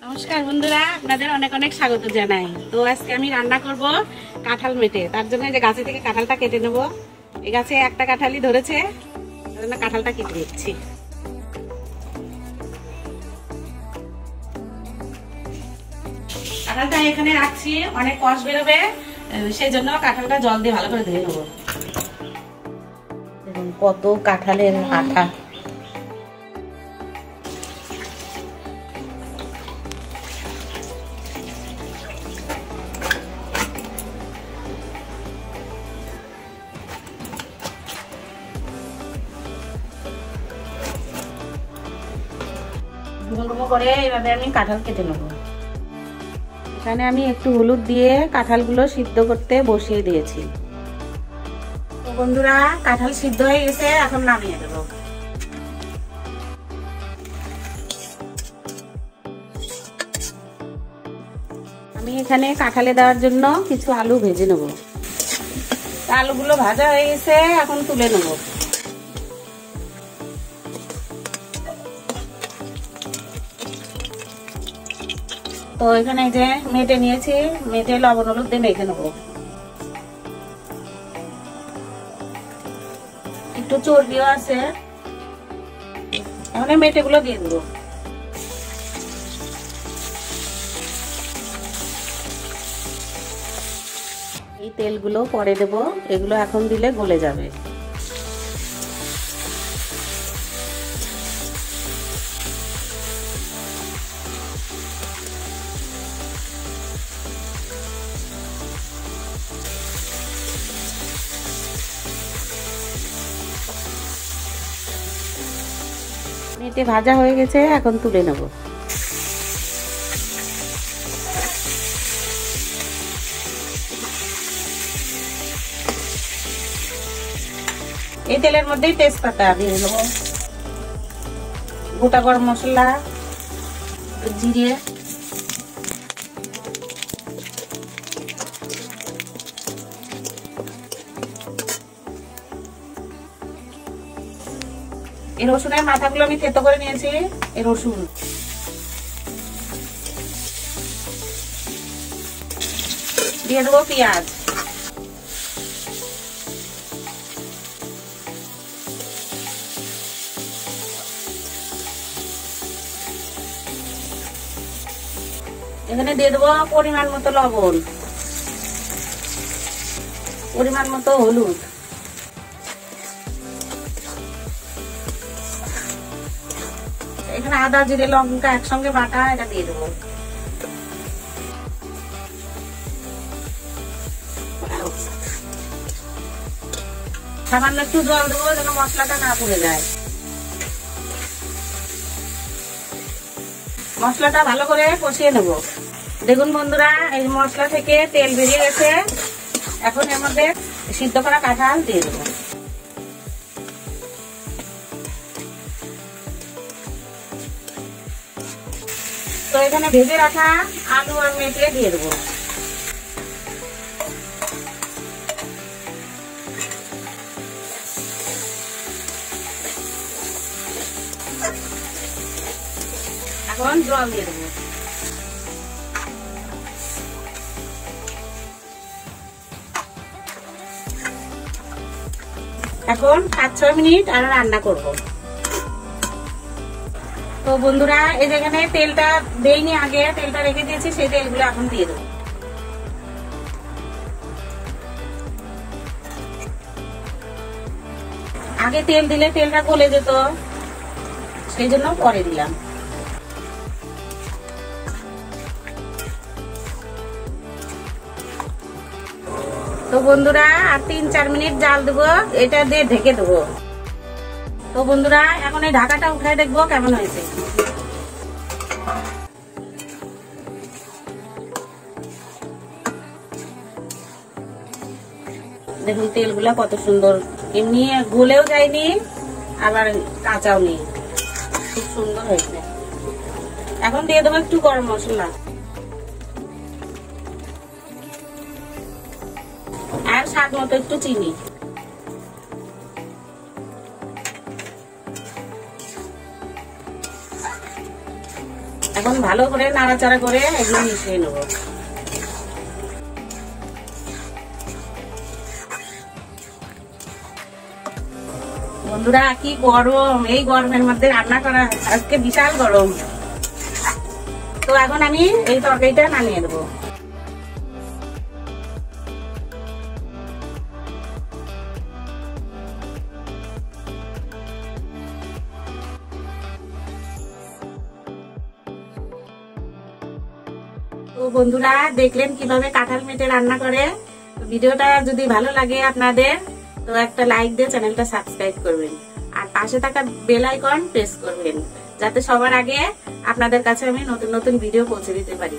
নমস্কার বন্ধুরা, আপনাদের অনেক অনেক স্বাগত জানাই। তো আজকে আমি রান্না করব কাঁঠাল মেটে। তার জন্য যে গাছে থেকে কাঁঠালটা কেটে নেব। এই গাছে একটা কাঁঠালই ধরেছে, তার জন্য কাঁঠালটা কেটে নিচ্ছি। কাঁঠালটা এখানে রাখছি, অনেক কষ বেরোবে, সেই জন্য কাঁঠালটা জল দিয়ে ভালো করে ধুয়ে নেব। দেখুন কত কাঁঠালের আঠা। ডুমো করে এইভাবে আমি কাঁঠাল কেটে নেব। এখানে আমি একটু হলুদ দিয়ে কাঁঠালগুলো সিদ্ধ করতে বসিয়ে দিয়েছি। তো বন্ধুরা, কাঁঠাল সিদ্ধ হয়ে গেছে, এখন নামিয়ে দেব। আমি এখানে কাঁঠালে দেওয়ার জন্য কিছু আলু ভেজে নেব। আলুগুলো ভাজা হয়ে গেছে, এখন তুলে নেব। তো এখানে যে মেটে নিয়েছি, মেটে লবণ হলুদ দিয়ে মেখে নেবো। একটু চর্বিও আছে, এখন মেটে গুলো দিয়ে দেবো। এই তেলগুলো পরে দেব, এগুলো এখন দিলে গলে যাবে। মেটে ভাজা হয়ে গেছে, এখন তুলে নেব। এই তেলের মধ্যেই তেজপাতা দিয়ে নেব, গোটা গরম মশলা, জিরে, এই রসুনের মাথাগুলো আমি থেতো করে নিয়েছি। এই রসুন দিয়ে দেবো, পেঁয়াজ, এখানে দিয়ে দেবো পরিমাণ মতো লবণ, পরিমাণ মতো হলুদ, এখানে আদা জিরে লঙ্কা একসঙ্গে বাটা, এটা দিয়ে দেবো। সামান্য একটু জল দেবো যেন মশলাটা না পুড়ে যায়। মশলাটা ভালো করে কষিয়ে নেব। দেখুন বন্ধুরা, এই মশলা থেকে তেল বেরিয়ে গেছে, এখন এর মধ্যে সিদ্ধ করা কাঁঠাল দিয়ে দেবো। তো এখানে ভেজে রাখা আলু আর মেটে দিয়ে দেবো। এখন জল দিয়ে দেবো। এখন 5-6 মিনিট আর রান্না করব। তো বন্ধুরা, এই যেখানে তেলটা দেইনি, আগে তেলটা রেখে দিয়েছি, সেই তেলগুলো এখন দিয়ে দেবো। আগে তেল দিলে তেলটা গলে যেত, সেই জন্য পরে দিলাম। তো বন্ধুরা, আর 3-4 মিনিট জাল দেবো, এটা দিয়ে ঢেকে দেবো। তো বন্ধুরা, এখন এই ঢাকাটা উঠায় দেখবো কেমন হয়েছে। দেখুন তেলগুলা কত সুন্দর, এমনি গলেও যায়নি আবার কাঁচাও নেই, খুব সুন্দর হয়েছে। এখন দিয়ে দেবো একটু গরম মশলা আর স্বাদ মতো একটু চিনি। এখন ভালো করে নাড়াচাড়া করে এগুলো মিশিয়ে নেব। বন্ধুরা কি গরম, এই গরমের মধ্যে রান্না করা আজকে বিশাল গরম। তো এখন আমি এই তরকারিটা নামিয়ে দেবো। তো বন্ধুরা দেখলেন কিভাবে কাঁঠাল মেটে রান্না করে। ভিডিওটা যদি ভালো লাগে আপনাদের তো একটা লাইক দিয়ে চ্যানেলটা সাবস্ক্রাইব করবেন, আর পাশে থাকা বেল আইকন প্রেস করবেন যাতে সবার আগে আপনাদের কাছে আমি নতুন নতুন ভিডিও পৌঁছে দিতে পারি।